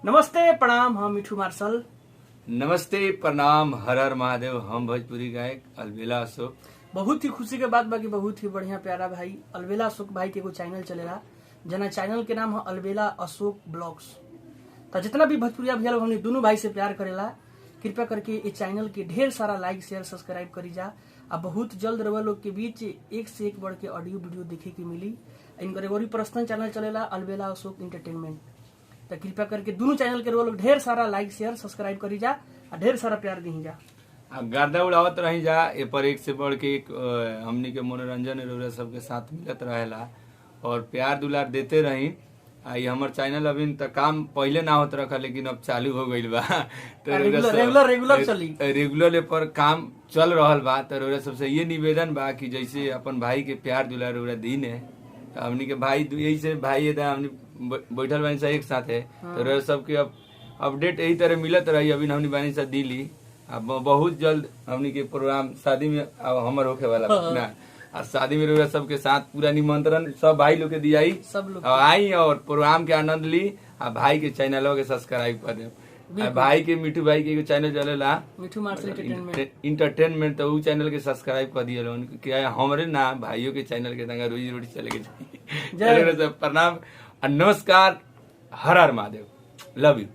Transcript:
नमस्ते प्रणाम, हम मिठू मार्शल। नमस्ते प्रणाम, हर हर महादेव। हम भोजपुरी गायक अलबेला अशोक। बहुत ही खुशी के बात बाकी बहुत ही बढ़िया प्यारा भाई अलबेला अशोक भाई के एगो चैनल चलेला जना चैनल के नाम है अलबेला अशोक ब्लॉग्स। तो जितना भी भोजपुरिया भैया लोग हमने दोनों भाई से प्यार करेला, कृपया करके इस चैनल के ढेर सारा लाइक शेयर सब्सक्राइब करी जा। अब बहुत जल्द रवा लोग के बीच एक से एक बढ़ के ऑडियो वीडियो देखे के मिली। इनका एगो पर्सनल चैनल चलेला अलबेला अशोक इंटरटेनमेंट। तो कृपया करके दोनों चैनल के लोग ढेर सारा लाइक शेयर सब्सक्राइब करी जा और ढेर सारा प्यार दी जा। गर्दा उड़ावत रही जा ए पर एक से बढ़ के एक हमनी के मनोरंजन रउरा सबके साथ मिलत रहेला और प्यार दुलार देते रही। आई हमर चैनल अभी तक काम पहले ना होत रखा, लेकिन अब चालू हो गईल बा। तो रेगुलर चली रेगुलर पर काम चल रहल बा। तो रउरा सबसे ये निवेदन बा कि जैसे अपन भाई के प्यार दुलार रउरा दीन है, तो हमनी के भाई यही से भाई हमनी बैठल बानी सा एक साथ है। तो रउरा सबके अब अपडेट यही तरह मिलत रही। अभी हमनी बानी सा दिल्ली, अब बहुत जल्द हमनी के प्रोग्राम शादी में अब हमर होखे वाला ना, और शादी में रउरा सबके साथ पूरा निमंत्रण सब भाई लोग के दियाई, सब लोग आई और प्रोग्राम के आनंद ली। आ भाई के चैनल के सब्सक्राइब कर दे। भाई के मिठू भाई के चैनल चलेला मिठू मार्शल इंटरटेनमेंट, तो उ चैनल के सब्सक्राइब कर दिए लोन कि हमरे ना भाइयों के चैनल के तंगा रोजी रोटी चले के चाहिए। प्रणाम और नमस्कार, हर हर महादेव, लव यू।